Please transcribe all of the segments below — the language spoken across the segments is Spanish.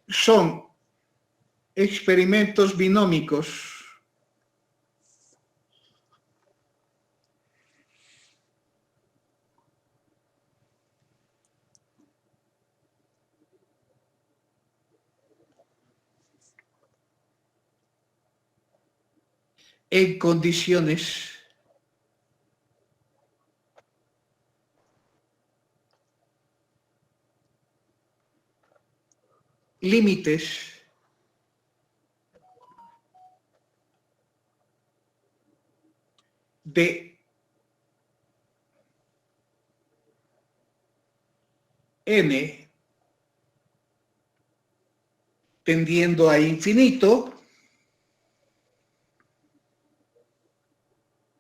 son experimentos binómicos en condiciones límites de n tendiendo a infinito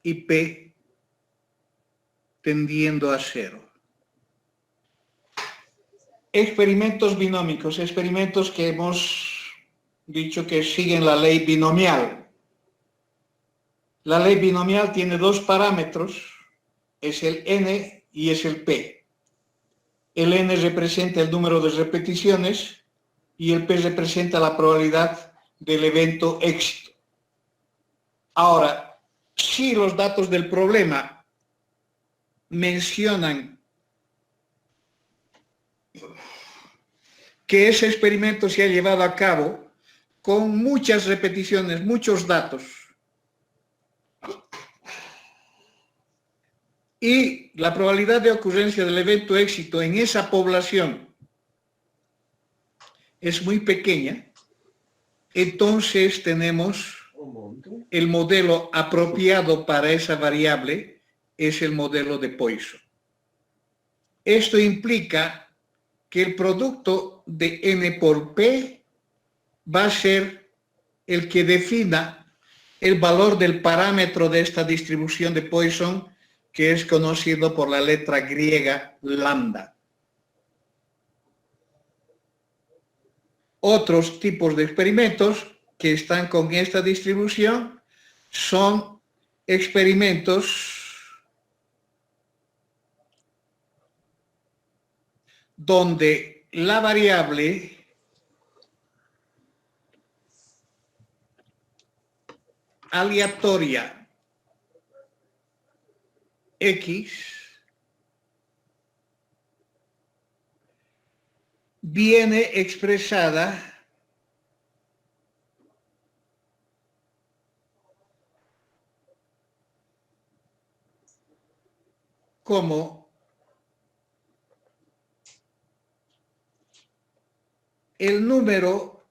y p tendiendo a cero. Experimentos binómicos, experimentos que hemos dicho que siguen la ley binomial. La ley binomial tiene dos parámetros, es el n y es el p. El n representa el número de repeticiones y el p representa la probabilidad del evento éxito. Ahora, si los datos del problema mencionan que ese experimento se ha llevado a cabo con muchas repeticiones, muchos datos, y la probabilidad de ocurrencia del evento éxito en esa población es muy pequeña, entonces tenemos el modelo apropiado para esa variable, es el modelo de Poisson. Esto implica que el producto de n por p va a ser el que defina el valor del parámetro de esta distribución de Poisson, que es conocido por la letra griega lambda. Otros tipos de experimentos que están con esta distribución son experimentos donde la variable aleatoria X viene expresada como el número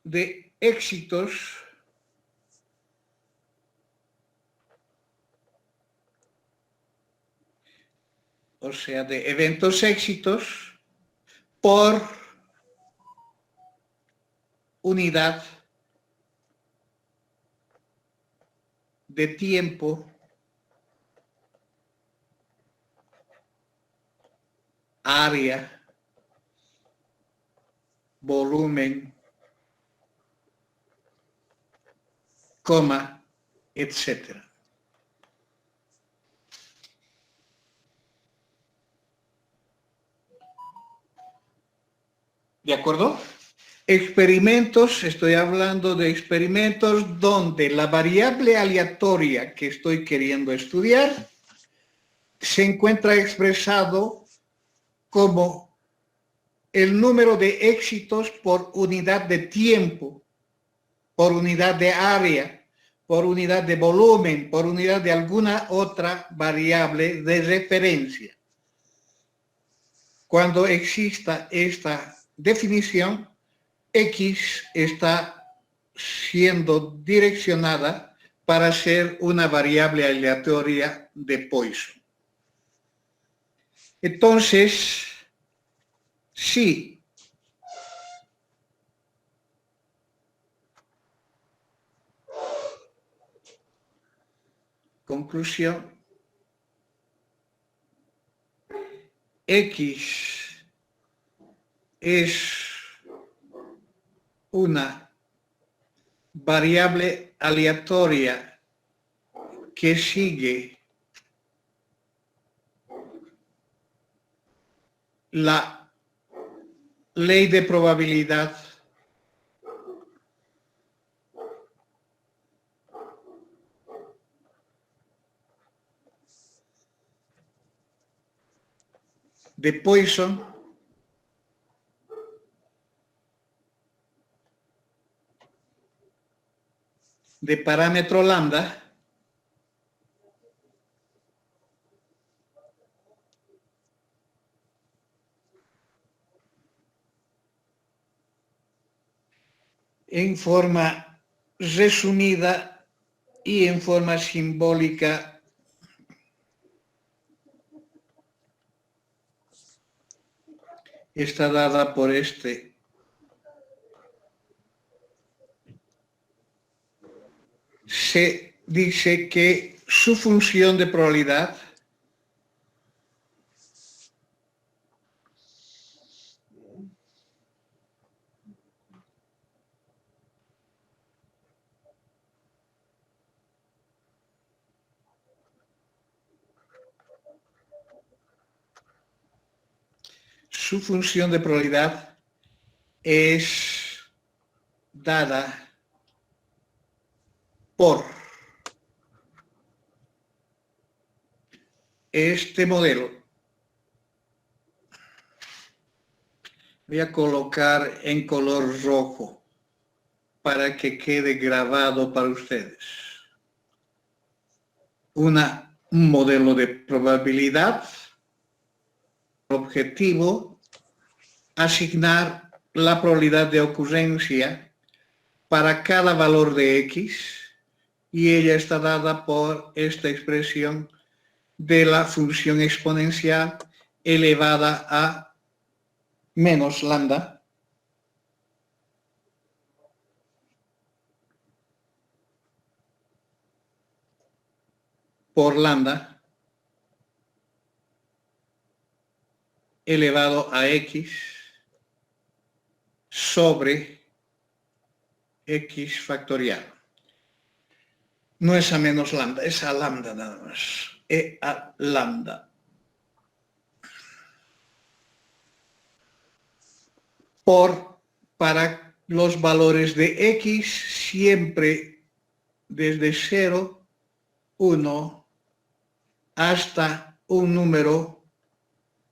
de éxitos o sea, de eventos éxitos por unidad de tiempo, área, volumen, coma, etcétera. ¿De acuerdo? Experimentos, estoy hablando de experimentos donde la variable aleatoria que estoy queriendo estudiar se encuentra expresado como el número de éxitos por unidad de tiempo, por unidad de área, por unidad de volumen, por unidad de alguna otra variable de referencia. Cuando exista esta definición, X está siendo direccionada para ser una variable aleatoria de Poisson. Entonces, si conclusión, X es una variable aleatoria que sigue la ley de probabilidad de Poisson de parámetro lambda en forma resumida y en forma simbólica está dada por este. Se dice que su función de probabilidad es dada por este modelo. Voy a colocar en color rojo para que quede grabado para ustedes. Un modelo de probabilidad, objetivo, asignar la probabilidad de ocurrencia para cada valor de X, y ella está dada por esta expresión de la función exponencial elevada a menos lambda por lambda elevado a X sobre X factorial. No es a menos lambda, es a lambda nada más. E a lambda. Para los valores de X siempre desde 0, 1 hasta un número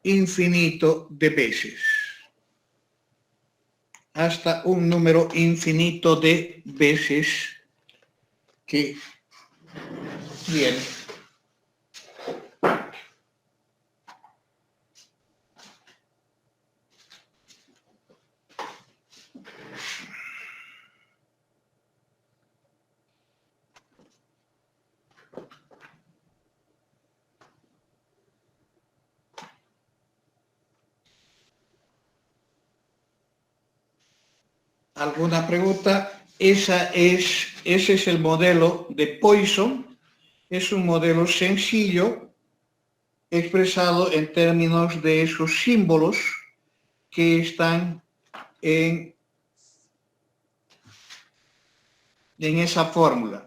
infinito de veces. Hasta un número infinito de veces que viene. ¿Alguna pregunta? Ese es el modelo de Poisson. Es un modelo sencillo expresado en términos de esos símbolos que están en esa fórmula.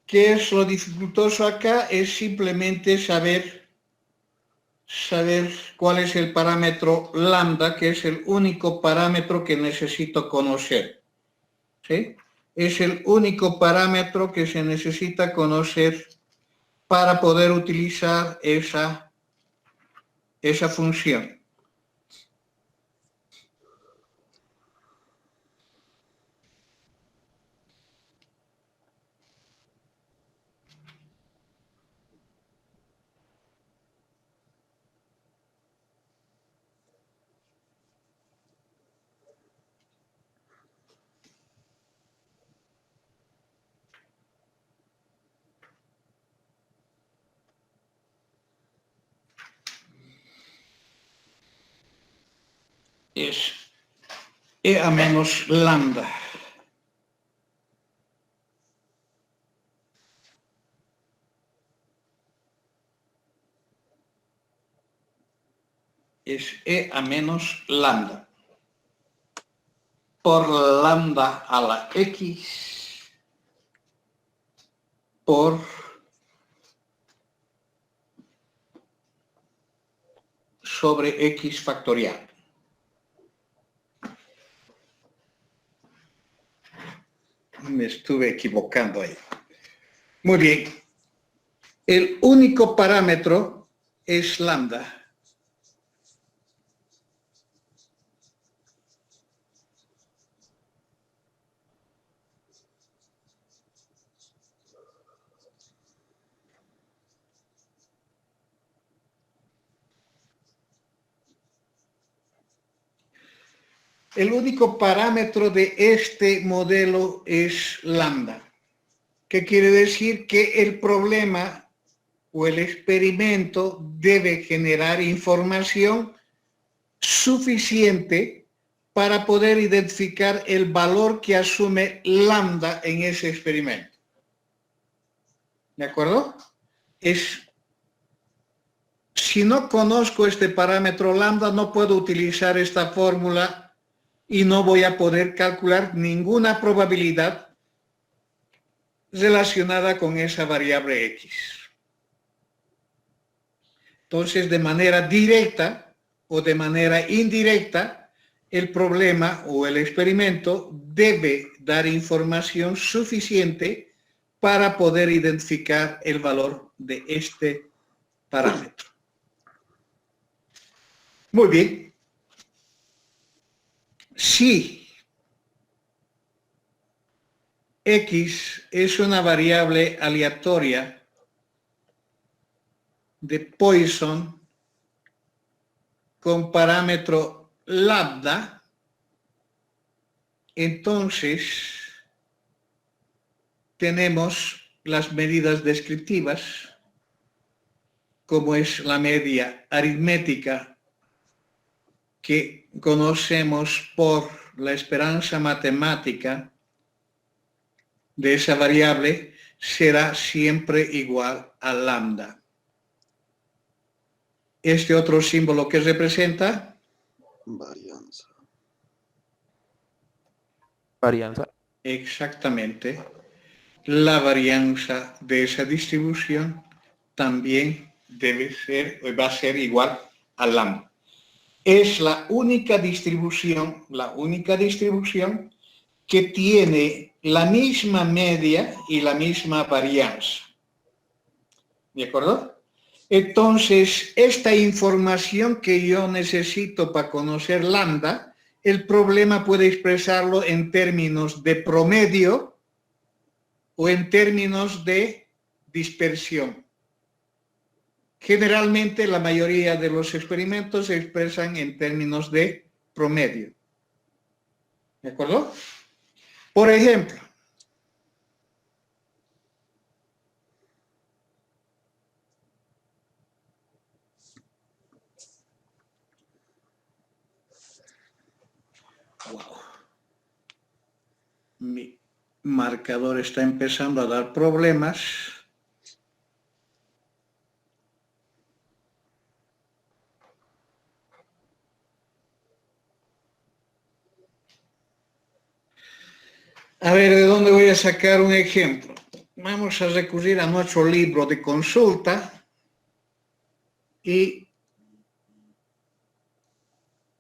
¿Qué es lo dificultoso acá? Es simplemente saber cuál es el parámetro lambda, que es el único parámetro que necesito conocer. ¿Sí? Es el único parámetro que se necesita conocer para poder utilizar esa función. Es E a menos lambda. Es E a menos lambda. por lambda a la x por sobre x factorial. Me estuve equivocando ahí. Muy bien. El único parámetro es lambda. El único parámetro de este modelo es lambda. ¿Qué quiere decir? Que el problema o el experimento debe generar información suficiente para poder identificar el valor que asume lambda en ese experimento. ¿De acuerdo? Si no conozco este parámetro lambda, no puedo utilizar esta fórmula y no voy a poder calcular ninguna probabilidad relacionada con esa variable x. Entonces, de manera directa o de manera indirecta, el problema o el experimento debe dar información suficiente para poder identificar el valor de este parámetro. Muy bien. Si x es una variable aleatoria de Poisson con parámetro lambda, entonces tenemos las medidas descriptivas, como es la media aritmética que conocemos por la esperanza matemática de esa variable, será siempre igual a lambda. Este otro símbolo que representa varianza. Varianza. Exactamente. La varianza de esa distribución también debe ser, va a ser igual a lambda. Es la única distribución que tiene la misma media y la misma varianza. ¿De acuerdo? Entonces, esta información que yo necesito para conocer lambda, el problema puede expresarlo en términos de promedio o en términos de dispersión. Generalmente, la mayoría de los experimentos se expresan en términos de promedio. ¿De acuerdo? Por ejemplo, mi marcador está empezando a dar problemas. A ver, ¿de dónde voy a sacar un ejemplo? Vamos a recurrir a nuestro libro de consulta y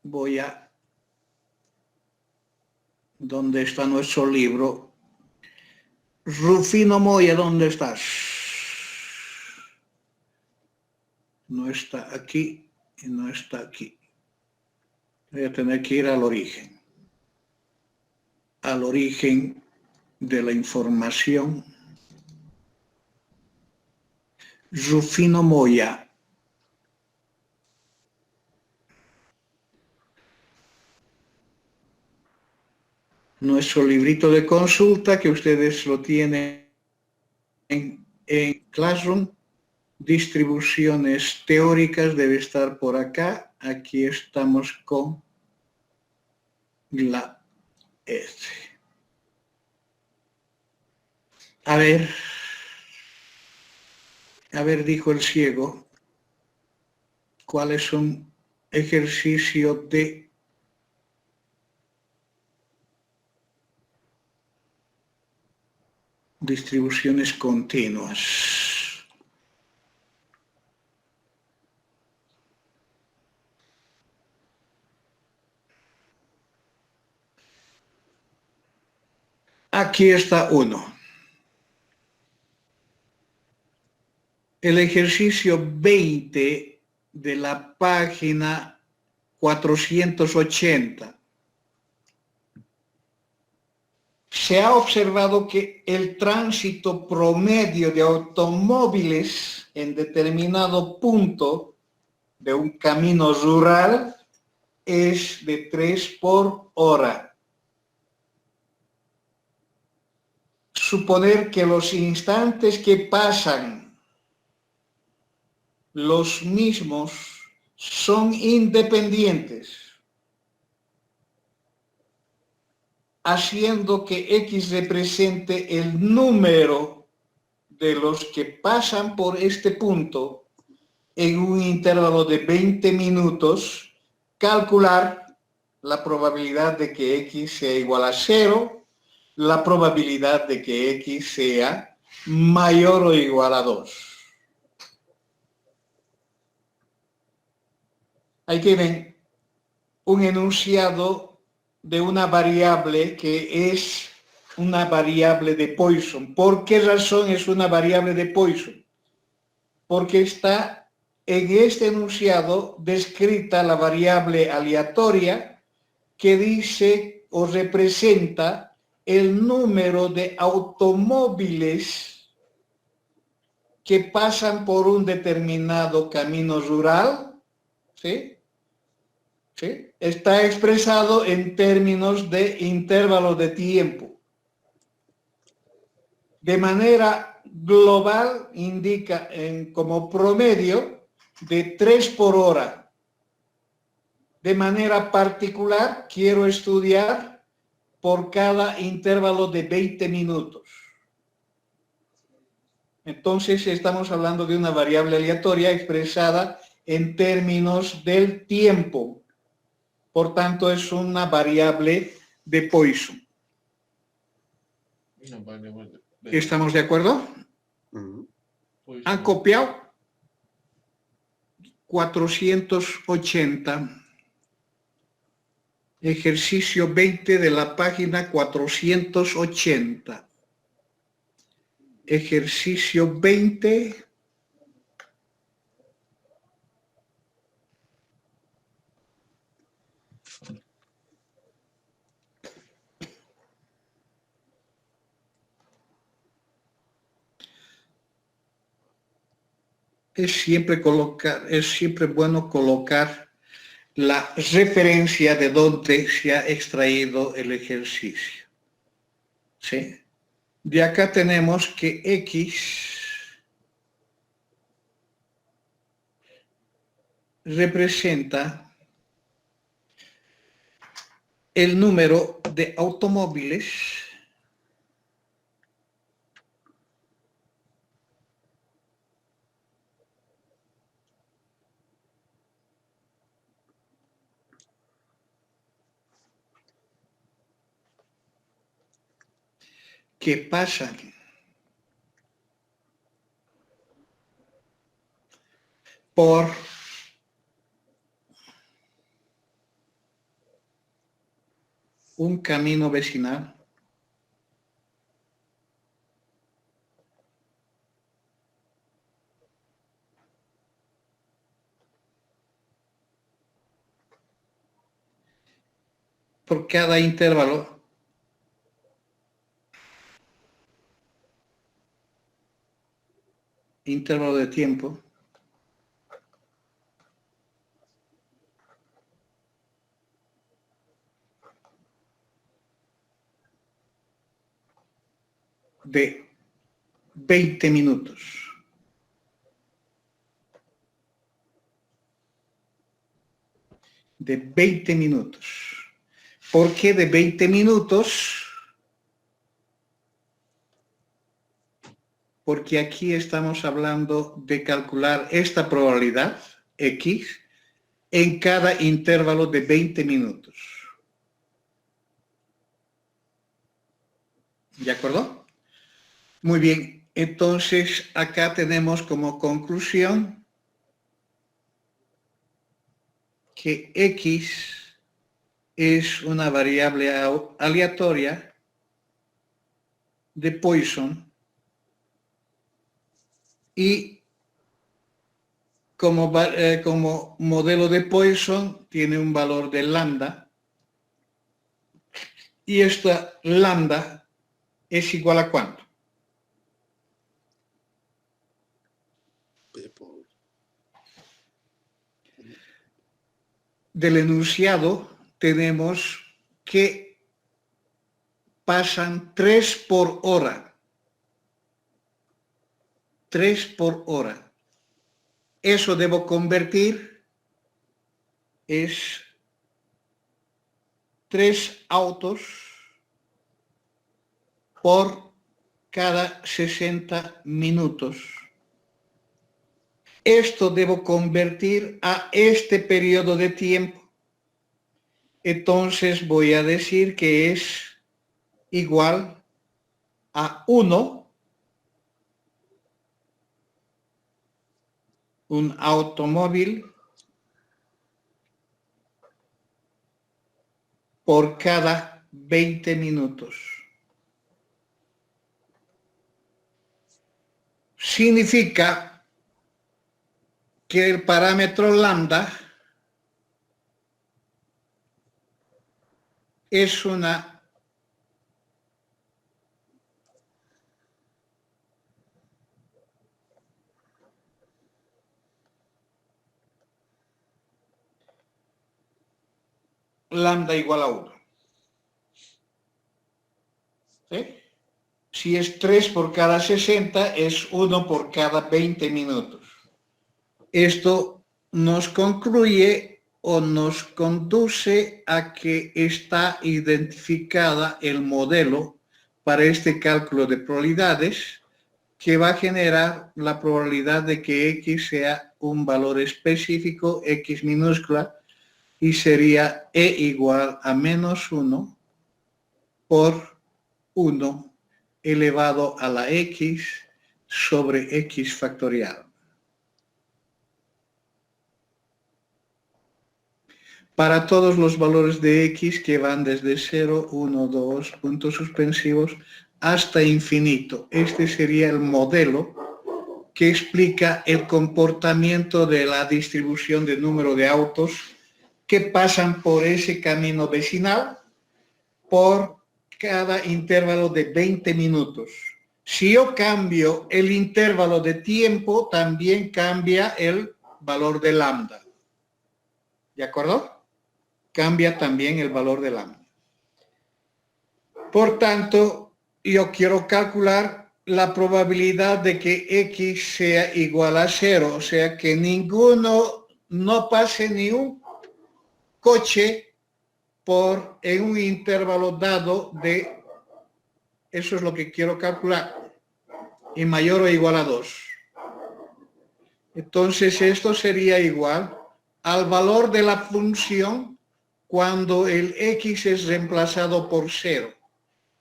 voy a... ¿Dónde está nuestro libro? Rufino Moya, ¿dónde estás? No está aquí y no está aquí. Voy a tener que ir al origen. Al origen de la información. Rufino Moya. Nuestro librito de consulta, que ustedes lo tienen en Classroom. Distribuciones teóricas debe estar por acá. Aquí estamos con la S. A ver, dijo el ciego, ¿cuál es un ejercicio de Distribuciones continuas. Aquí está uno. El ejercicio 20 de la página 480. Se ha observado que el tránsito promedio de automóviles en determinado punto de un camino rural es de 3 por hora. Suponer que los instantes que pasan los mismos son independientes, haciendo que X represente el número de los que pasan por este punto en un intervalo de 20 minutos, calcular la probabilidad de que X sea igual a 0, la probabilidad de que X sea mayor o igual a 2. Ahí tienen un enunciado de una variable que es una variable de Poisson. ¿Por qué razón es una variable de Poisson? Porque está en este enunciado descrita la variable aleatoria que dice o representa el número de automóviles que pasan por un determinado camino rural, ¿sí? ¿Sí? Está expresado en términos de intervalo de tiempo. De manera global indica como promedio de 3 por hora. De manera particular quiero estudiar por cada intervalo de 20 minutos. Entonces estamos hablando de una variable aleatoria expresada en términos del tiempo. Por tanto, es una variable de Poisson. ¿Estamos de acuerdo? ¿Han copiado? 480. Ejercicio 20 de la página 480. Ejercicio 20. Es siempre bueno colocar la referencia de donde se ha extraído el ejercicio. ¿Sí? De acá tenemos que X representa el número de automóviles que pasan por un camino vecinal por cada intervalo de tiempo de 20 minutos. De 20 minutos. ¿Por qué de 20 minutos? Porque aquí estamos hablando de calcular esta probabilidad, X, en cada intervalo de 20 minutos. ¿De acuerdo? Muy bien, entonces acá tenemos como conclusión que X es una variable aleatoria de Poisson y como modelo de Poisson tiene un valor de lambda y esta lambda es igual a ¿cuánto? P por Del enunciado tenemos que pasan 3 por hora. 3 por hora. Eso debo convertir es 3 autos por cada 60 minutos. Esto debo convertir a este periodo de tiempo. Entonces voy a decir que es igual a 1, un automóvil por cada 20 minutos. Significa que el parámetro lambda es una lambda igual a 1. ¿Sí? Si es 3 por cada 60, es 1 por cada 20 minutos. Esto nos concluye o nos conduce a que está identificada el modelo para este cálculo de probabilidades que va a generar la probabilidad de que X sea un valor específico, X minúscula, y sería E igual a menos 1 por 1 elevado a la X sobre X factorial. Para todos los valores de X que van desde 0, 1, 2, puntos suspensivos, hasta infinito. Este sería el modelo que explica el comportamiento de la distribución de número de autos que pasan por ese camino vecinal por cada intervalo de 20 minutos. Si yo cambio el intervalo de tiempo, también cambia el valor de lambda. ¿De acuerdo? Cambia también el valor de lambda. Por tanto, yo quiero calcular la probabilidad de que X sea igual a 0, o sea que no pase ni un coche en un intervalo dado de, eso es lo que quiero calcular, y mayor o igual a 2. Entonces esto sería igual al valor de la función cuando el X es reemplazado por 0.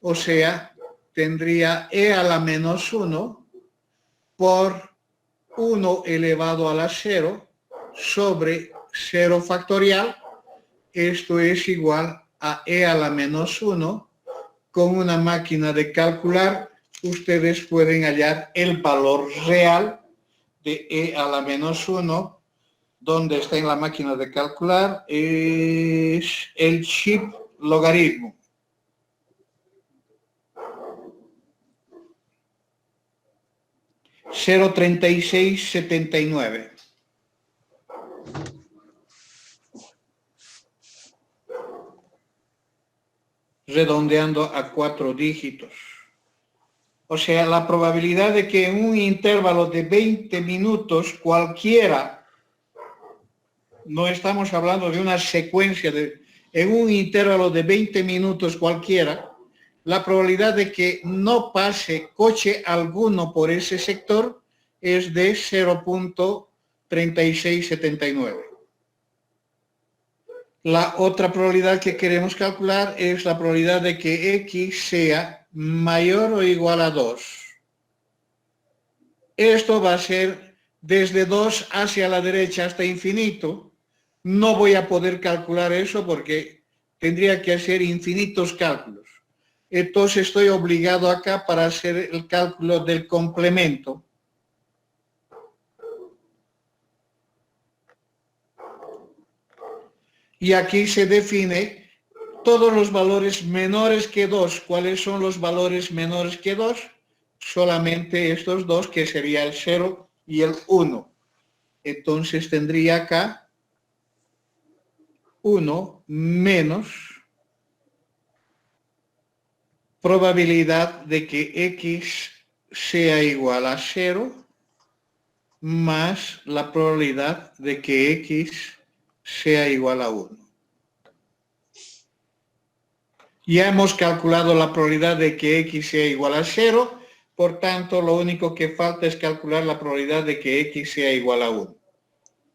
O sea, tendría E a la menos 1 por 1 elevado a la 0 sobre 0 factorial. Esto es igual a E a la menos 1. Con una máquina de calcular, ustedes pueden hallar el valor real de E a la menos 1. ¿Dónde está en la máquina de calcular? Es el chip logaritmo. $0.3679. Redondeando a 4 dígitos. O sea, la probabilidad de que en un intervalo de 20 minutos cualquiera, no estamos hablando de una secuencia, en un intervalo de 20 minutos cualquiera, la probabilidad de que no pase coche alguno por ese sector es de 0.3679. La otra probabilidad que queremos calcular es la probabilidad de que X sea mayor o igual a 2. Esto va a ser desde 2 hacia la derecha hasta infinito. No voy a poder calcular eso porque tendría que hacer infinitos cálculos. Entonces estoy obligado acá para hacer el cálculo del complemento. Y aquí se define todos los valores menores que 2. ¿Cuáles son los valores menores que 2? Solamente estos dos, que sería el 0 y el 1. Entonces tendría acá 1 menos probabilidad de que x sea igual a 0 más la probabilidad de que x sea igual a 1. Ya hemos calculado la probabilidad de que x sea igual a 0, por tanto lo único que falta es calcular la probabilidad de que x sea igual a 1.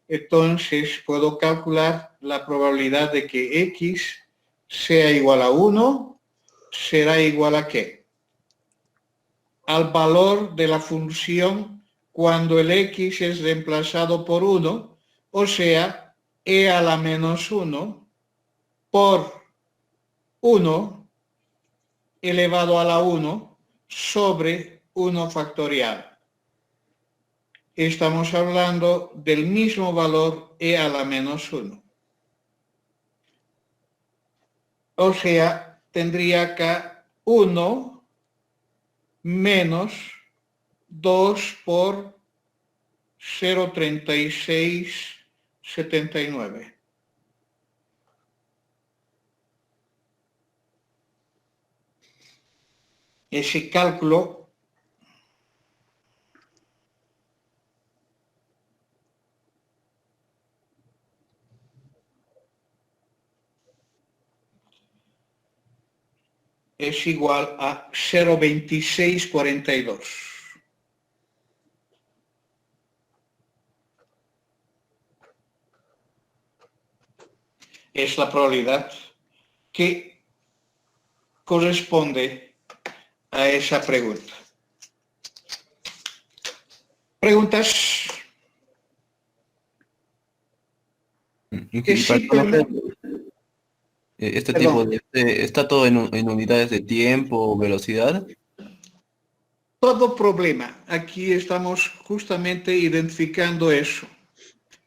Entonces puedo calcular la probabilidad de que x sea igual a 1, será igual a ¿qué? Al valor de la función cuando el x es reemplazado por 1, o sea, e a la menos 1 por 1 elevado a la 1 sobre 1 factorial. Estamos hablando del mismo valor e a la menos 1. O sea, tendría acá 1 menos 2 por 0,3679. Ese cálculo es igual a 0,2642. Es la probabilidad que corresponde a esa pregunta. ¿Preguntas? Y para conocer este tipo Perdón. de... ¿Está todo en unidades de tiempo o velocidad? Todo problema, aquí estamos justamente identificando eso.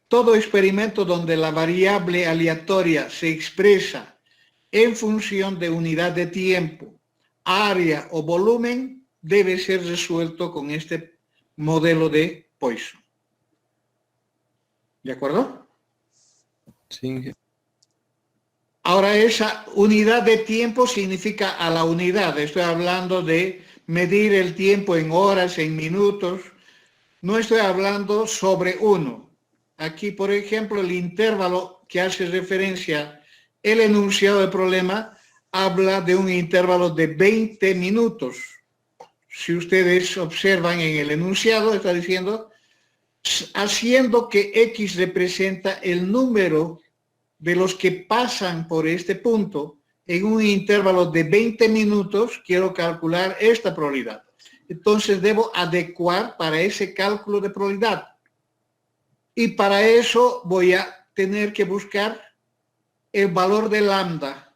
Todo experimento donde la variable aleatoria se expresa en función de unidad de tiempo, área o volumen debe ser resuelto con este modelo de Poisson. ¿De acuerdo? Sí. Ahora, esa unidad de tiempo significa a la unidad. Estoy hablando de medir el tiempo en horas, en minutos. No estoy hablando sobre uno. Aquí, por ejemplo, el intervalo que hace referencia el enunciado del problema habla de un intervalo de 20 minutos. Si ustedes observan en el enunciado, está diciendo, haciendo que X representa el número de los que pasan por este punto en un intervalo de 20 minutos, quiero calcular esta probabilidad. Entonces debo adecuar para ese cálculo de probabilidad. Y para eso voy a tener que buscar el valor de lambda,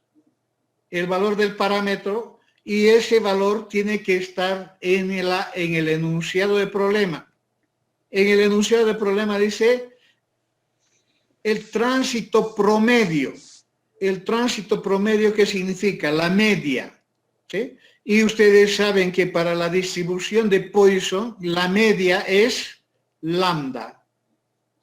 el valor del parámetro, y ese valor tiene que estar en el enunciado de problema. En el enunciado de problema dice el tránsito promedio. El tránsito promedio, ¿qué significa? La media. ¿Sí? Y ustedes saben que para la distribución de Poisson, la media es lambda.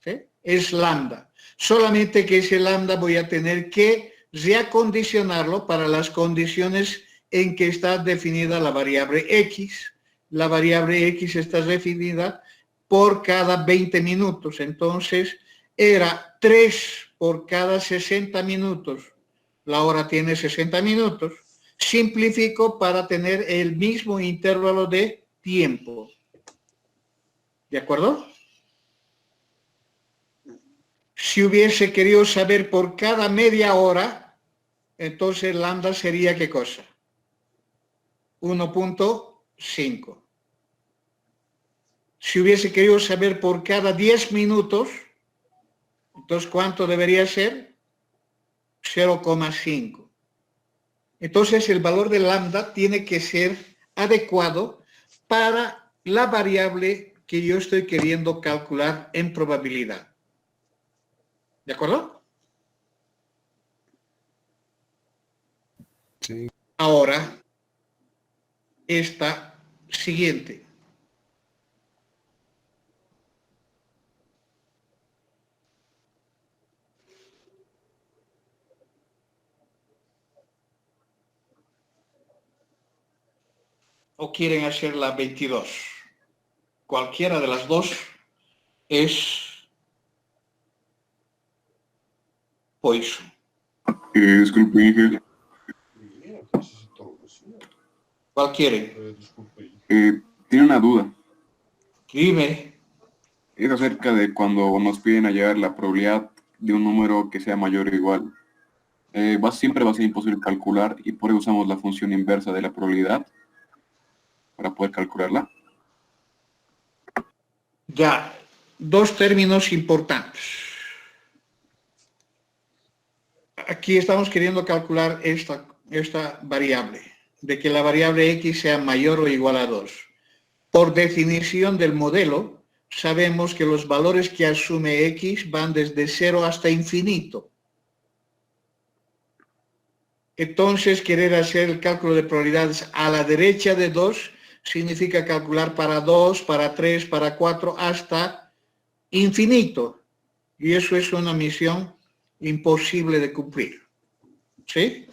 ¿Sí? Es lambda. Solamente que ese lambda voy a tener que reacondicionarlo para las condiciones en que está definida la variable X. La variable X está definida por cada 20 minutos. Entonces, era 3 por cada 60 minutos. La hora tiene 60 minutos. Simplifico para tener el mismo intervalo de tiempo. ¿De acuerdo? Si hubiese querido saber por cada media hora, entonces lambda sería ¿qué cosa? 1.5. Si hubiese querido saber por cada 10 minutos, entonces ¿cuánto debería ser? 0,5. Entonces el valor de lambda tiene que ser adecuado para la variable que yo estoy queriendo calcular en probabilidad. ¿De acuerdo? Sí. Ahora, esta siguiente. ¿O quieren hacer la 22? Cualquiera de las dos es Poisson. Disculpe, Ángel. ¿Cuál quieren? Tiene una duda. Dime. Es acerca de cuando nos piden hallar la probabilidad de un número que sea mayor o igual. Siempre va a ser imposible calcular y por eso usamos la función inversa de la probabilidad para poder calcularla. Ya, dos términos importantes. Aquí estamos queriendo calcular esta variable, de que la variable x sea mayor o igual a 2. Por definición del modelo, sabemos que los valores que asume x van desde 0 hasta infinito. Entonces, querer hacer el cálculo de probabilidades a la derecha de 2 significa calcular para 2, para 3, para 4, hasta infinito. Y eso es una misión imposible de cumplir. ¿Sí?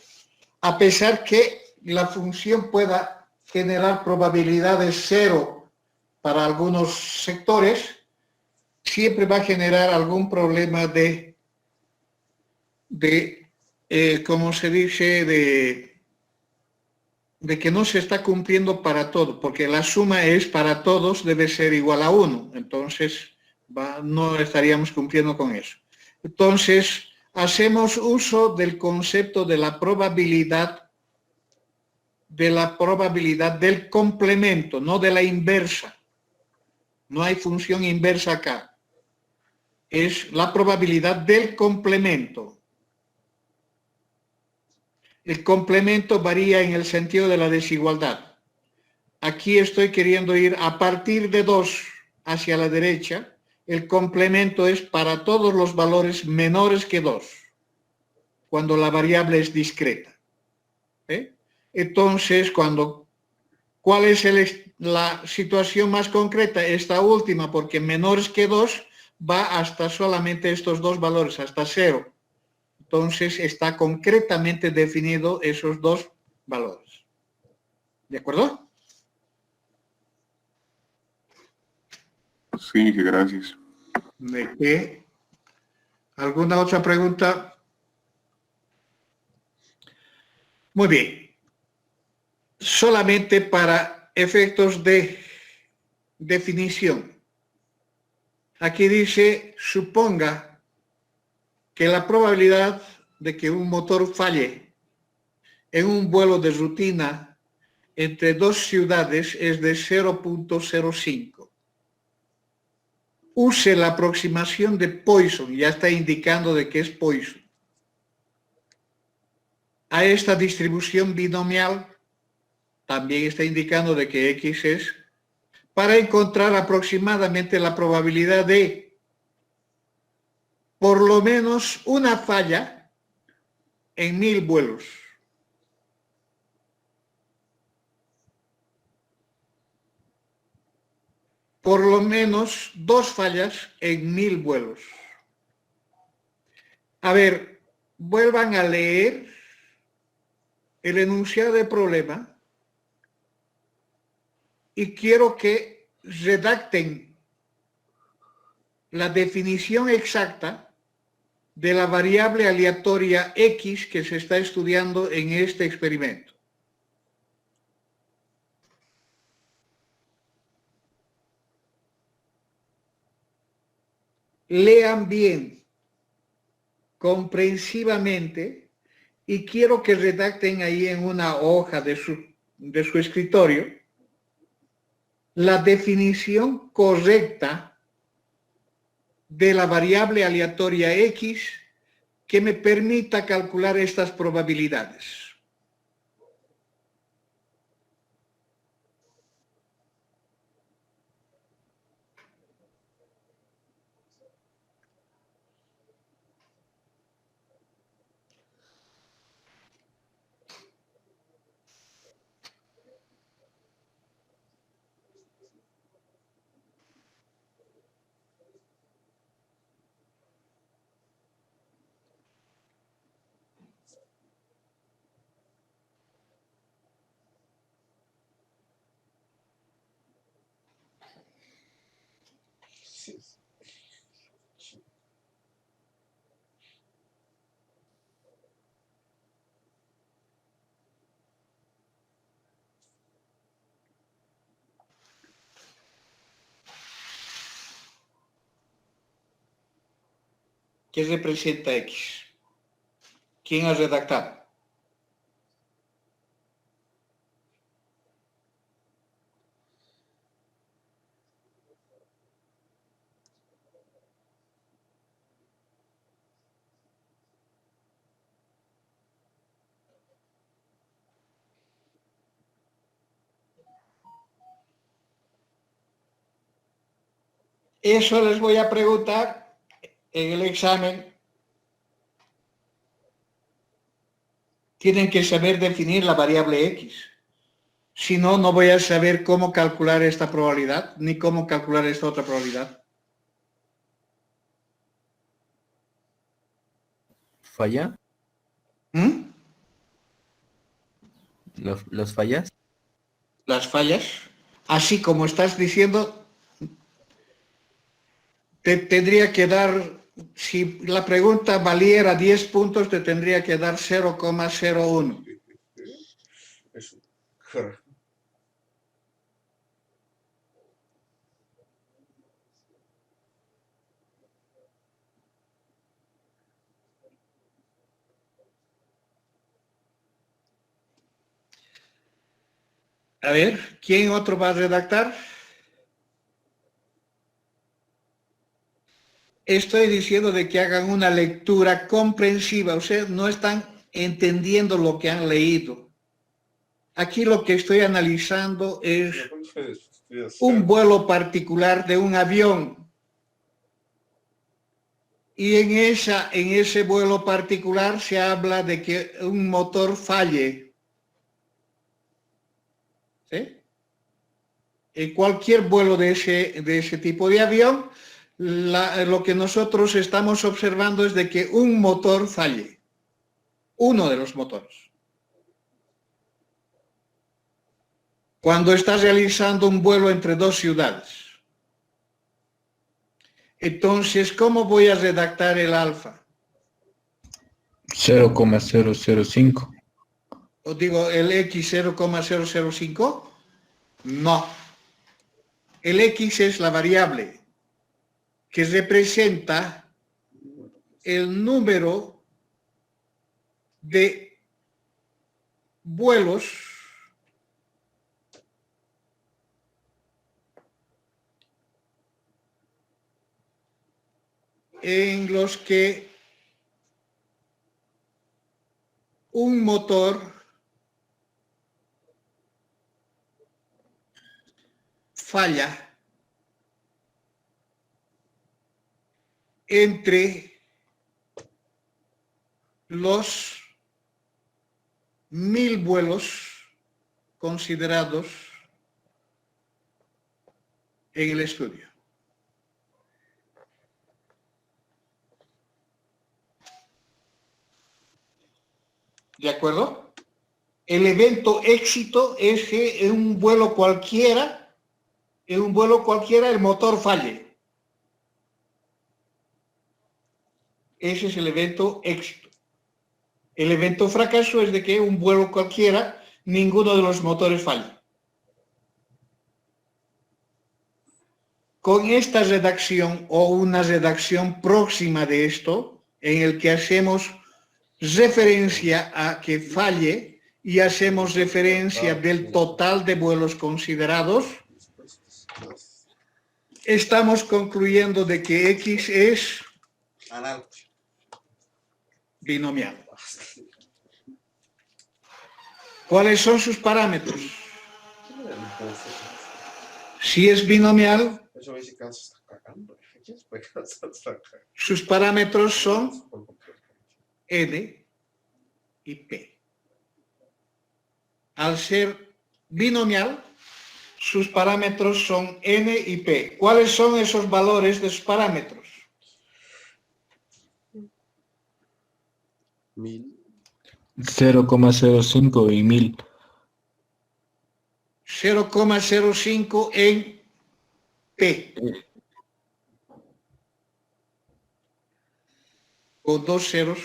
A pesar que la función pueda generar probabilidades 0 para algunos sectores, siempre va a generar algún problema ¿cómo se dice? De que no se está cumpliendo para todo, porque la suma es para todos, debe ser igual a 1. Entonces, no estaríamos cumpliendo con eso. Entonces, hacemos uso del concepto de la probabilidad del complemento, no de la inversa. No hay función inversa acá. Es la probabilidad del complemento. El complemento varía en el sentido de la desigualdad. Aquí estoy queriendo ir a partir de 2 hacia la derecha. El complemento es para todos los valores menores que 2, cuando la variable es discreta. Entonces, ¿cuál es la situación más concreta? Esta última, porque menores que 2 va hasta solamente estos dos valores, hasta 0. Entonces está concretamente definido esos dos valores. ¿De acuerdo? Sí, gracias. ¿De qué? ¿Alguna otra pregunta? Muy bien. Solamente para efectos de definición. Aquí dice, suponga que la probabilidad de que un motor falle en un vuelo de rutina entre dos ciudades es de 0,05. Use la aproximación de Poisson, ya está indicando de qué es Poisson, a esta distribución binomial, también está indicando de que X es, para encontrar aproximadamente la probabilidad de por lo menos una falla en 1000 vuelos. Por lo menos 2 fallas en 1000 vuelos. A ver, vuelvan a leer el enunciado de problema y quiero que redacten la definición exacta de la variable aleatoria X que se está estudiando en este experimento. Lean bien, comprensivamente, y quiero que redacten ahí en una hoja de su escritorio la definición correcta de la variable aleatoria X que me permita calcular estas probabilidades. ¿Qué representa X? ¿Quién ha redactado? Eso les voy a preguntar en el examen. Tienen que saber definir la variable X. Si no, no voy a saber cómo calcular esta probabilidad, ni cómo calcular esta otra probabilidad. ¿Falla? ¿Mm? ¿Los fallas? Las fallas, así como estás diciendo, te tendría que dar, si la pregunta valiera 10 puntos, te tendría que dar 0,01. Eso. Correcto. A ver, ¿quién otro va a redactar? Estoy diciendo de que hagan una lectura comprensiva, o sea, no están entendiendo lo que han leído. Aquí lo que estoy analizando es un vuelo particular de un avión. Y en ese vuelo particular se habla de que un motor falle. ¿Sí? En cualquier vuelo de ese tipo de avión, lo que nosotros estamos observando es de que un motor falle. Uno de los motores. Cuando estás realizando un vuelo entre dos ciudades. Entonces, ¿cómo voy a redactar el alfa? 0,005. ¿Os digo el X 0,005? No. El X es la variable que representa el número de vuelos en los que un motor falla entre los 1000 vuelos considerados en el estudio. ¿De acuerdo? El evento éxito es que en un vuelo cualquiera, el motor falle. Ese es el evento éxito. El evento fracaso es de que un vuelo cualquiera, ninguno de los motores falle. Con esta redacción o una redacción próxima de esto, en el que hacemos referencia a que falle y hacemos referencia del total de vuelos considerados, Más. Estamos concluyendo de que X es Anal. binomial. ¿Cuáles son sus parámetros? Si es binomial, Eso me dice que se está cagando. ¿Qué es? Pues, se está cagando. sus parámetros son N y P. Al ser binomial, sus parámetros son N y P. ¿Cuáles son esos valores de sus parámetros? 1000. 0,05 y 1000. 0,05 en P. Con dos ceros.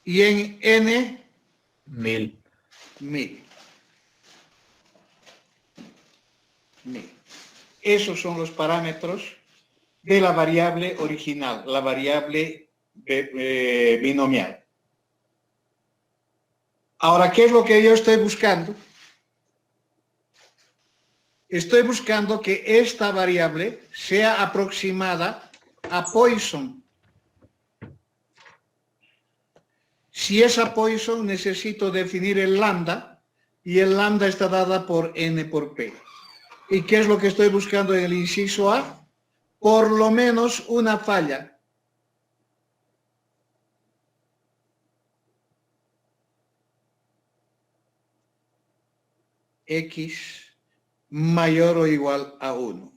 Y en N, 1000. 1000. Esos son los parámetros de la variable original, la variable binomial. Ahora, ¿qué es lo que yo estoy buscando? Estoy buscando que esta variable sea aproximada a Poisson. Si es a Poisson, necesito definir el lambda, y el lambda está dada por n por p. ¿Y qué es lo que estoy buscando en el inciso A? Por lo menos una falla. X mayor o igual a 1.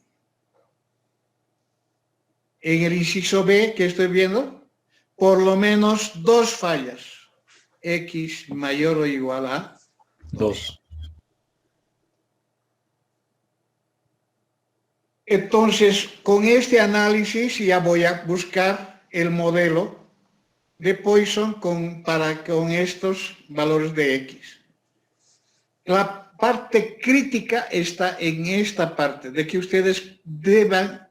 En el inciso B, ¿qué estoy viendo? Por lo menos dos fallas. X mayor o igual a 2. Entonces, con este análisis ya voy a buscar el modelo de Poisson con estos valores de X. La parte crítica está en esta parte, de que ustedes deban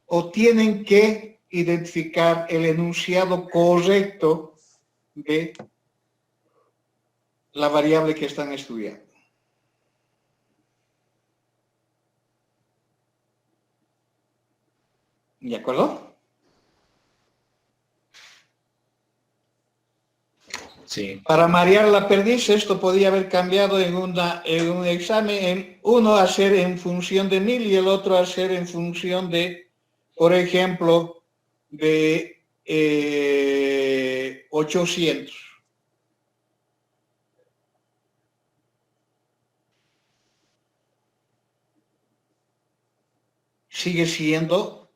o tienen que identificar el enunciado correcto de la variable que están estudiando. ¿De acuerdo? Sí. Para marear la perdiz, esto podía haber cambiado en un examen, uno a ser en función de 1000 y el otro a ser en función de, por ejemplo, de 800. Sigue siendo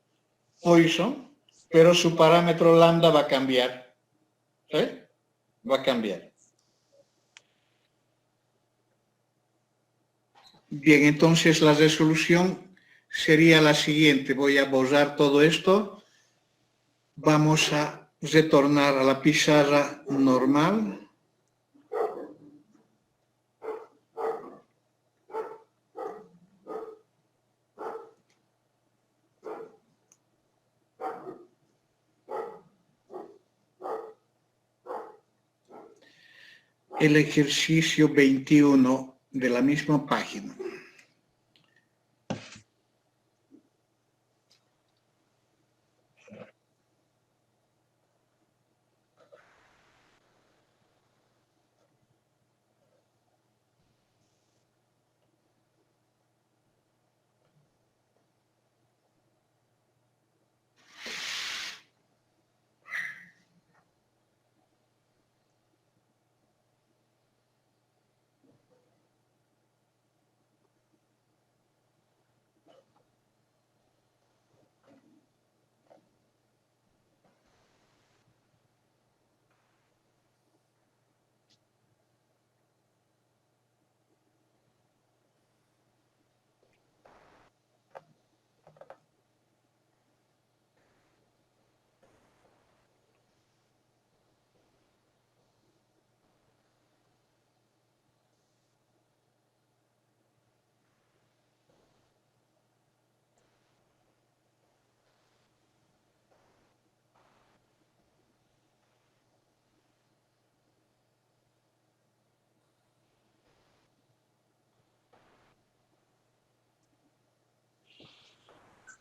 Poisson, pero su parámetro lambda va a cambiar. ¿Sí? Va a cambiar. Bien, entonces la resolución sería la siguiente. Voy a borrar todo esto. Vamos a retornar a la pizarra normal. El ejercicio 21 de la misma página.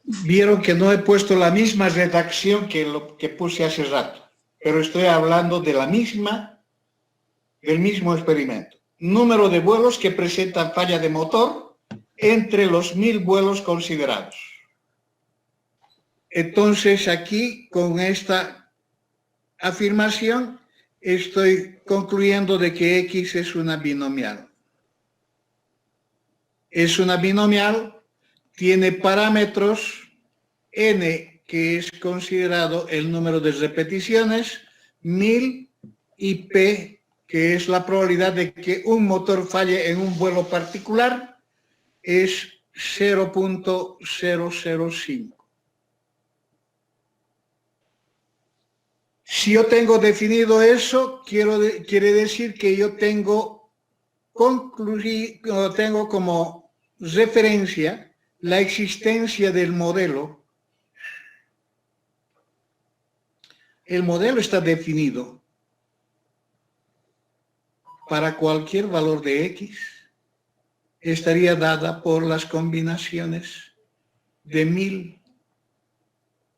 Vieron que no he puesto la misma redacción que lo que puse hace rato, pero estoy hablando de del mismo experimento. Número de vuelos que presentan falla de motor entre los 1000 vuelos considerados. Entonces aquí, con esta afirmación, estoy concluyendo de que X es una binomial. Es una binomial, tiene parámetros n, que es considerado el número de repeticiones, 1000, y p, que es la probabilidad de que un motor falle en un vuelo particular, es 0.005. Si yo tengo definido eso, quiere decir que yo tengo como referencia la existencia del modelo. El modelo está definido para cualquier valor de X, estaría dada por las combinaciones de 1000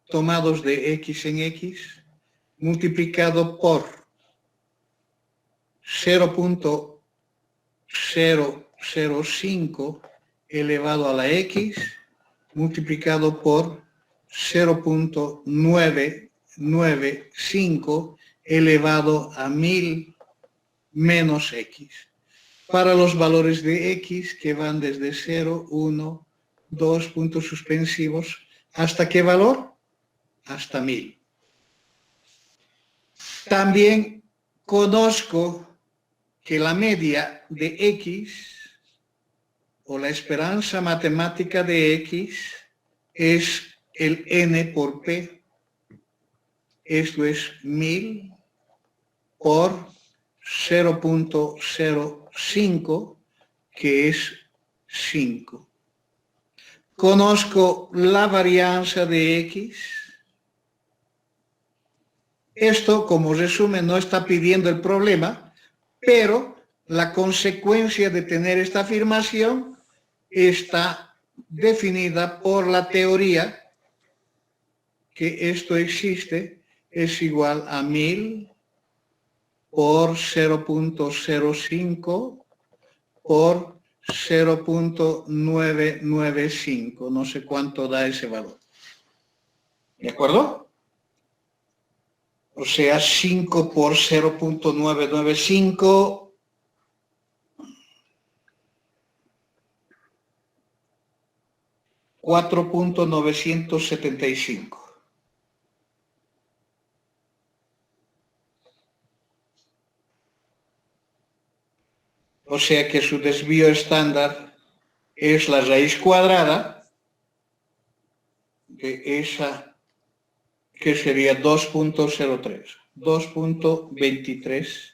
tomados de X en X, multiplicado por 0.005 elevado a la X, multiplicado por 0.995 elevado a 1000 menos X. Para los valores de X que van desde 0, 1, 2 puntos suspensivos, ¿hasta qué valor? Hasta 1000. También conozco que la media de X o la esperanza matemática de X es el n por p. Esto es 1000 por 0.05, que es 5. Conozco la varianza de X. Esto, como resumen, no está pidiendo el problema, pero la consecuencia de tener esta afirmación está definida por la teoría que esto existe, es igual a 1000 por 0.05 por 0.995. No sé cuánto da ese valor. ¿De acuerdo? O sea, 5 por 0.995, 4.975. O sea que su desvío estándar es la raíz cuadrada de esa, que sería 2.03, 2.23.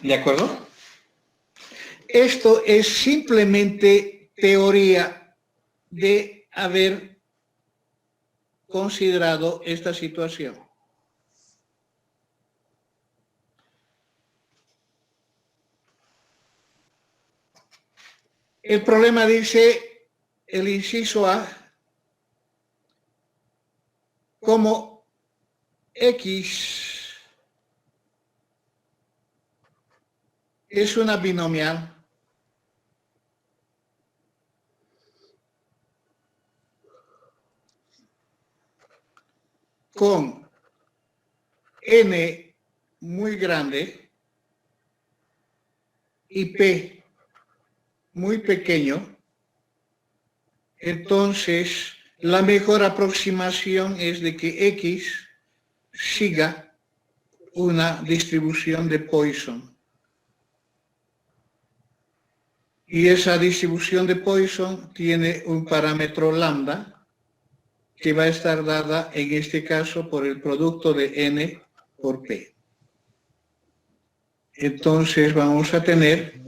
¿De acuerdo? Esto es simplemente teoría de haber considerado esta situación. El problema dice, el inciso A, como X es una binomial, con n muy grande y p muy pequeño, entonces la mejor aproximación es de que X siga una distribución de Poisson. Y esa distribución de Poisson tiene un parámetro lambda que va a estar dada en este caso por el producto de n por p. Entonces vamos a tener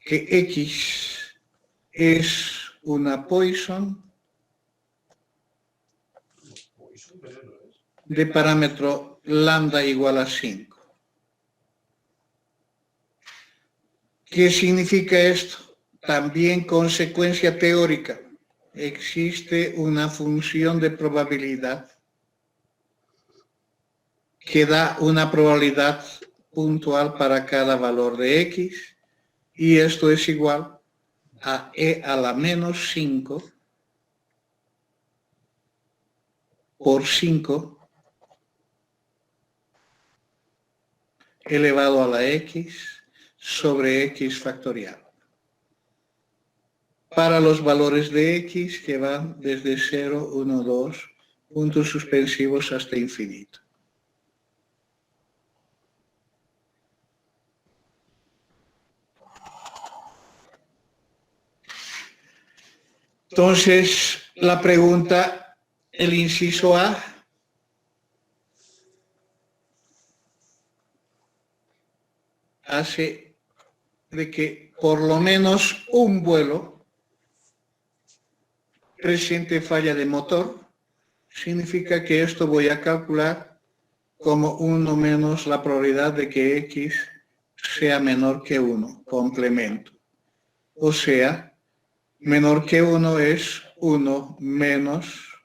que X es una Poisson de parámetro lambda igual a 5. ¿Qué significa esto? También consecuencia teórica. Existe una función de probabilidad que da una probabilidad puntual para cada valor de x, y esto es igual a e a la menos 5 por 5 elevado a la x sobre x factorial, para los valores de x que van desde 0, 1, 2, puntos suspensivos hasta infinito. Entonces, la pregunta, el inciso A, hace de que por lo menos un vuelo presente falla de motor. Significa que esto voy a calcular como 1 menos la probabilidad de que x sea menor que 1, complemento. O sea, menor que 1 es 1 menos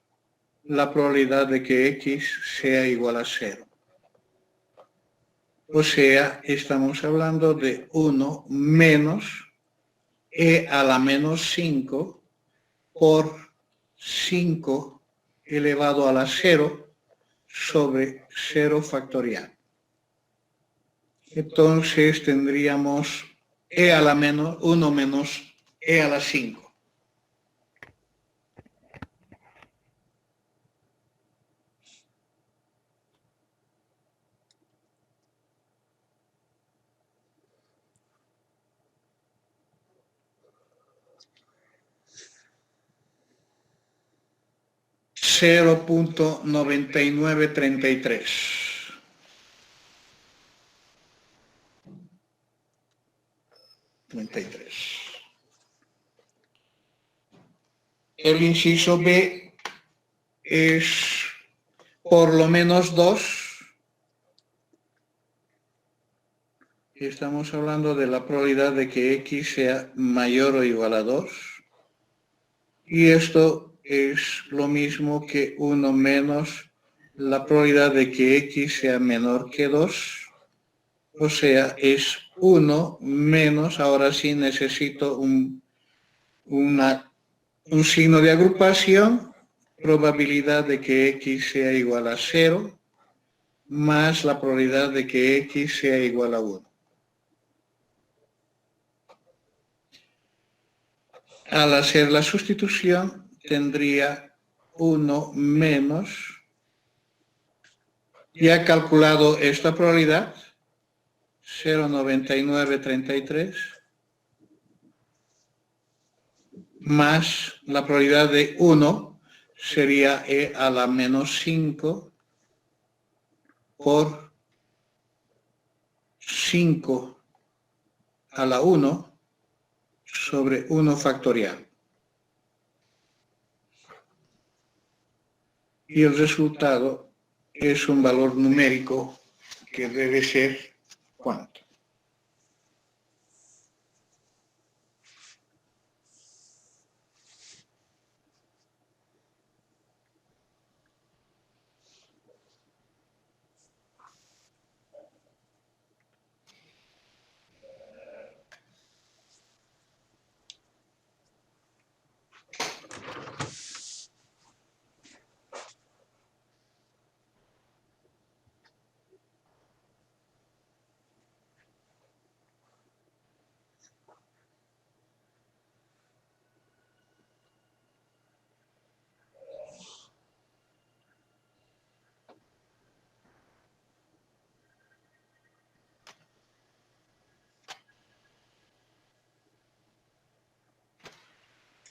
la probabilidad de que x sea igual a 0. O sea, estamos hablando de 1 menos e a la menos 5 por 5 elevado a la 0 sobre 0 factorial. Entonces tendríamos e a la menos 1 menos e a la 5. $0.9933. El inciso B es por lo menos 2. Estamos hablando de la probabilidad de que x sea mayor o igual a 2. Y esto es lo mismo que 1 menos la probabilidad de que x sea menor que 2. O sea, es 1 menos, ahora sí necesito un signo de agrupación, probabilidad de que x sea igual a 0, más la probabilidad de que x sea igual a 1. Al hacer la sustitución, tendría 1 menos, ya calculado esta probabilidad, 0.9933, más la probabilidad de 1 sería e a la menos 5 por 5 a la 1 sobre 1 factorial. Y el resultado es un valor numérico que debe ser ¿cuánto?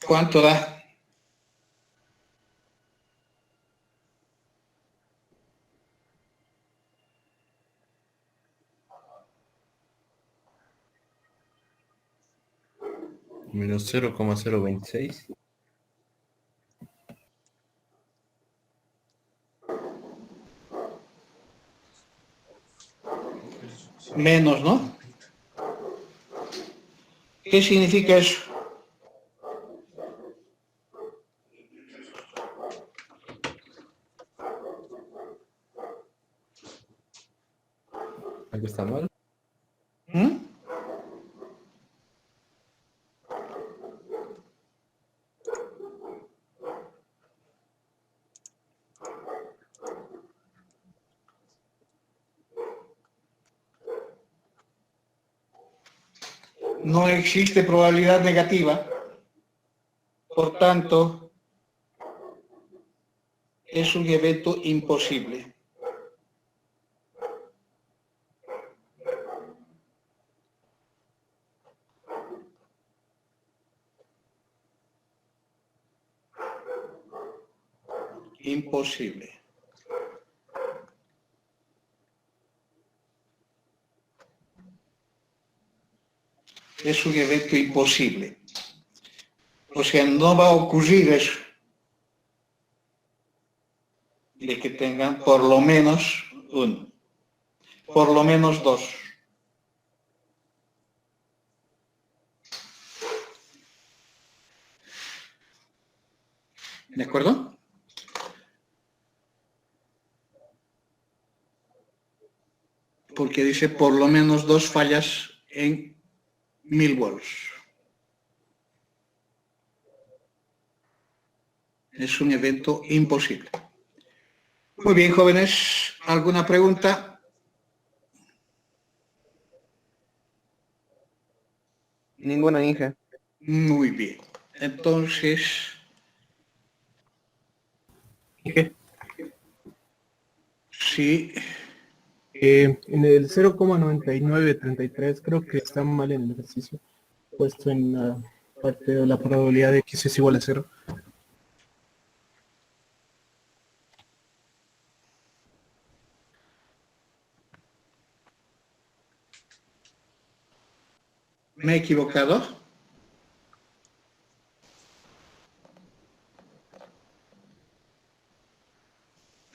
¿Cuánto da? Menos 0,026. Menos, ¿no? ¿Qué significa eso? Aquí está mal. ¿Mm? No existe probabilidad negativa, por tanto, es un evento imposible. Imposible. Es un evento imposible. O sea, no va a ocurrir eso, de que tengan por lo menos uno, por lo menos dos. ¿De acuerdo? Porque dice por lo menos dos fallas en 1000 vuelos. Es un evento imposible. Muy bien, jóvenes. ¿Alguna pregunta? Ninguna, Inge. Muy bien. Entonces, sí, En el 0,9933 creo que está mal en el ejercicio, puesto en la parte de la probabilidad de x es igual a 0. ¿me he equivocado?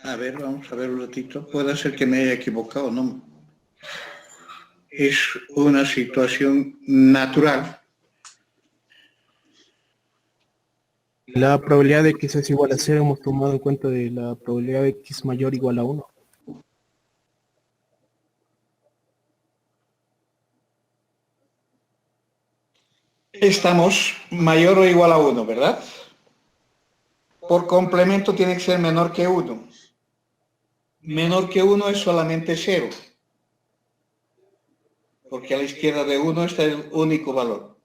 A ver, vamos a ver un ratito. Puede ser que me haya equivocado, ¿no? Es una situación natural. La probabilidad de x es igual a 0 hemos tomado en cuenta de la probabilidad de x mayor o igual a 1. Estamos mayor o igual a 1, ¿verdad? Por complemento tiene que ser menor que 1. Menor que 1 es solamente 0. Porque a la izquierda de 1 está el único valor.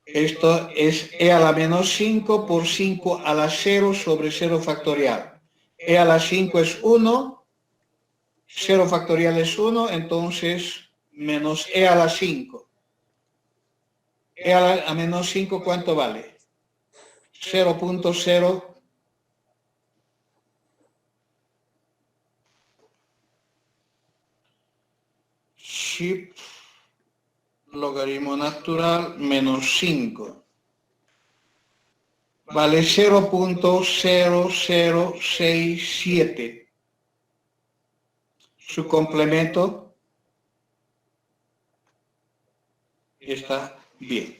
Esto es e a la menos 5 por 5 a la 0 sobre 0 factorial. E a la 5 es 1, 0 factorial es 1, entonces menos e a la 5. E a menos 5, ¿cuánto vale? 0.0. Sí, logaritmo natural menos 5. Vale 0.0067. Su complemento está bien.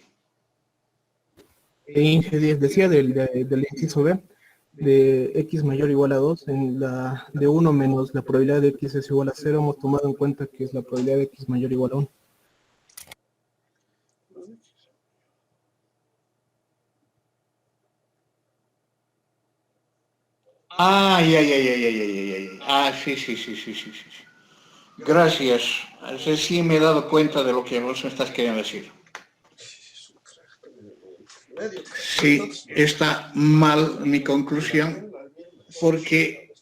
Inge 10 decía del inciso B, de x mayor o igual a 2, en la de 1 menos la probabilidad de x es igual a 0, hemos tomado en cuenta que es la probabilidad de x mayor o igual a 1. Ay, ay, ay, ay, ay, ay, ay, ay. Ah, sí, sí, sí, sí, sí, sí. Gracias. Así sí me he dado cuenta de lo que vos me estás queriendo decir. Sí, está mal mi conclusión porque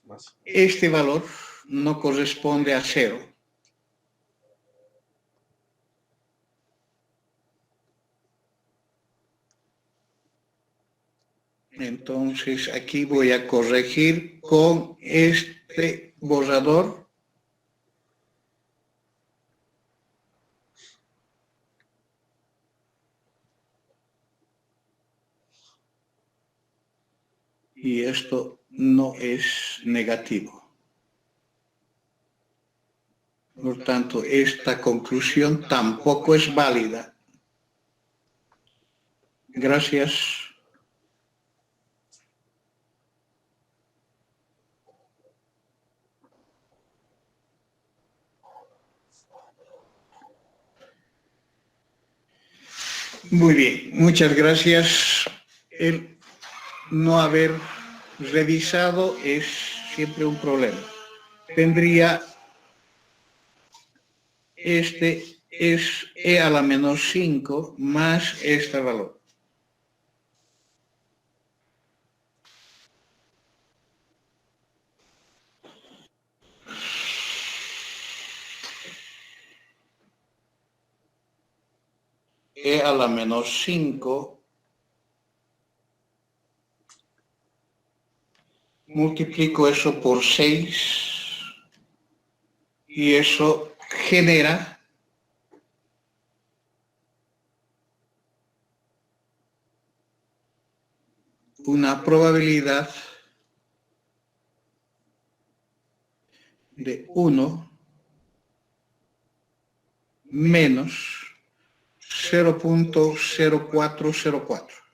este valor no corresponde a 0. Entonces aquí voy a corregir con este borrador. Y esto no es negativo. Por tanto, esta conclusión tampoco es válida. Gracias. Muy bien, muchas gracias. El no haber revisado es siempre un problema. Tendría este es e a la menos 5 más este valor. E a la menos 5 multiplico eso por 6 y eso genera una probabilidad de 1 menos 0.0404.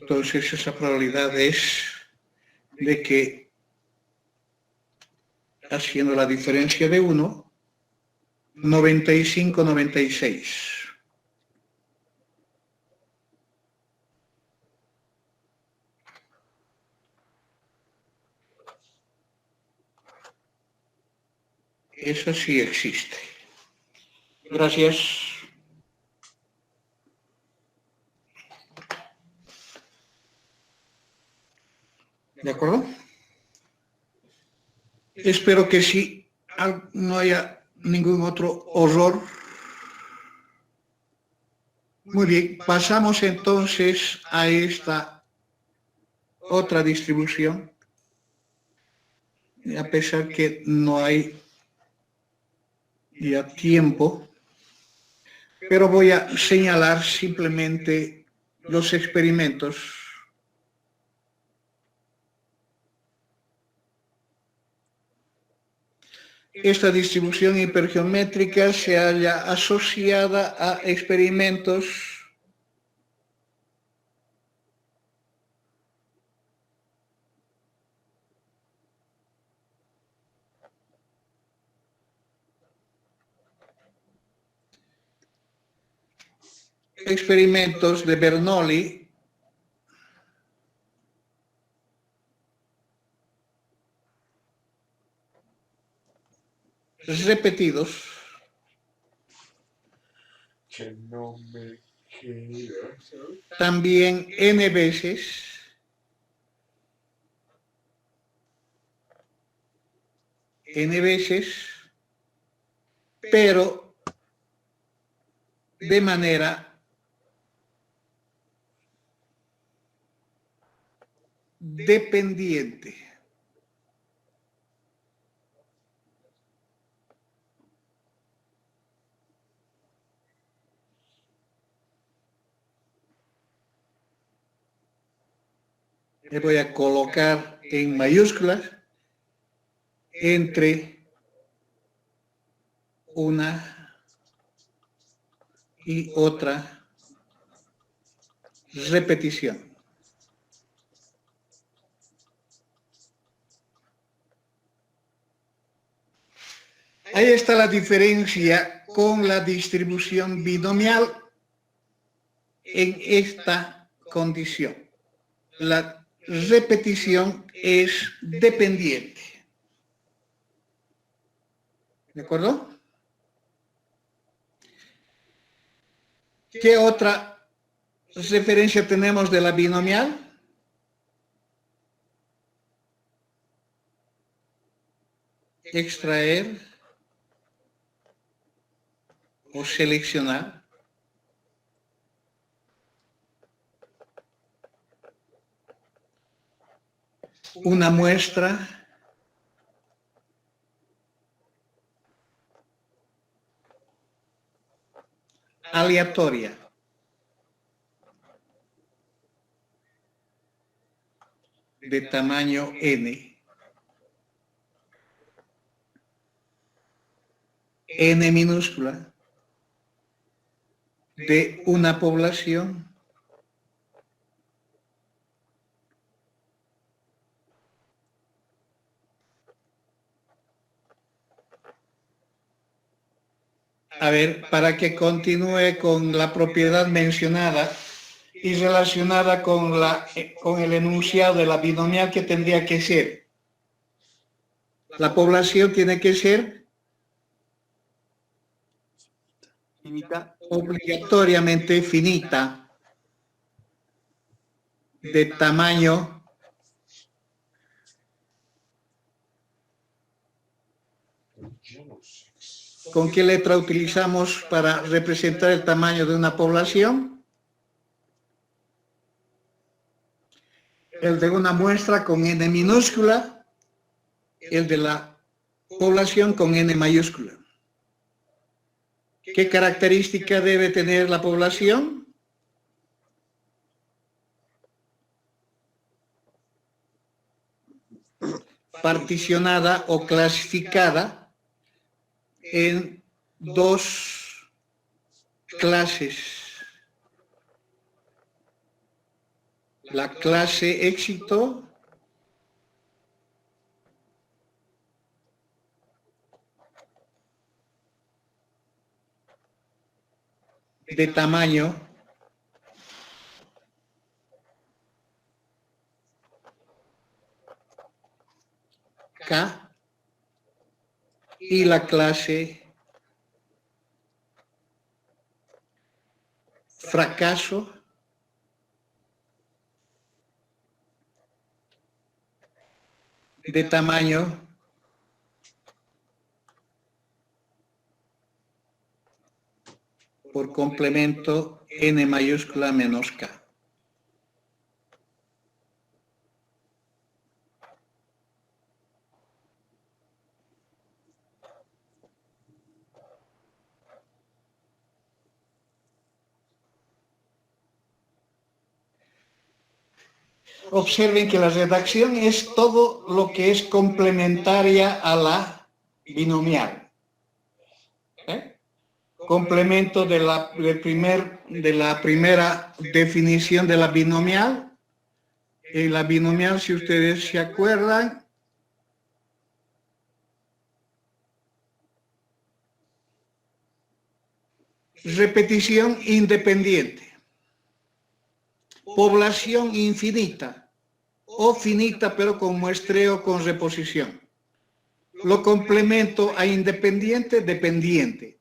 Entonces esa probabilidad es de que haciendo la diferencia de 1, 95, 96. Eso sí existe. Gracias. ¿De acuerdo? Espero que sí, no haya ningún otro horror. Muy bien, pasamos entonces a esta otra distribución. A pesar que no hay ya tiempo, pero voy a señalar simplemente los experimentos. Esta distribución hipergeométrica se halla asociada a experimentos de Bernoulli repetidos Que no me queda. también n veces, pero de manera dependiente. Le voy a colocar en mayúsculas entre una y otra repetición. Ahí está la diferencia con la distribución binomial en esta condición. La repetición es dependiente. ¿De acuerdo? ¿Qué otra referencia tenemos de la binomial? Extraer o seleccionar una muestra aleatoria. de tamaño n. N minúscula de una población a ver, para que continúe con la propiedad mencionada y relacionada con el enunciado de la binomial que tendría que ser. La población tiene que ser obligatoriamente finita, de tamaño ¿con qué letra utilizamos para representar el tamaño de una población? El de una muestra con n minúscula, el de la población con n mayúscula. ¿Qué característica debe tener la población? Particionada o clasificada en dos clases. La clase éxito de tamaño K y la clase fracaso de tamaño por complemento n mayúscula menos K. Observen que la redacción es todo lo que es complementaria a la binomial. Complemento de la primera definición de la binomial. En la binomial, si ustedes se acuerdan, repetición independiente. Población infinita o finita pero con muestreo con reposición. Lo complemento a independiente, dependiente.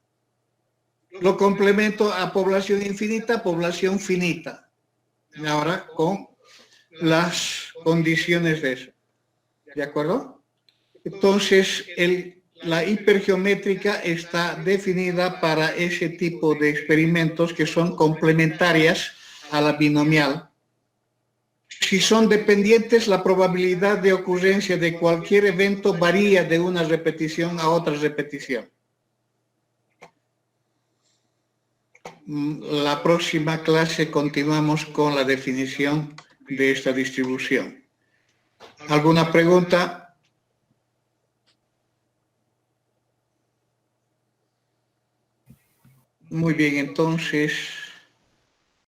Lo complemento a población infinita, población finita. Ahora con las condiciones de eso. ¿De acuerdo? Entonces, la hipergeométrica está definida para ese tipo de experimentos que son complementarias a la binomial. Si son dependientes, la probabilidad de ocurrencia de cualquier evento varía de una repetición a otra repetición. La próxima clase continuamos con la definición de esta distribución. ¿Alguna pregunta? Muy bien, entonces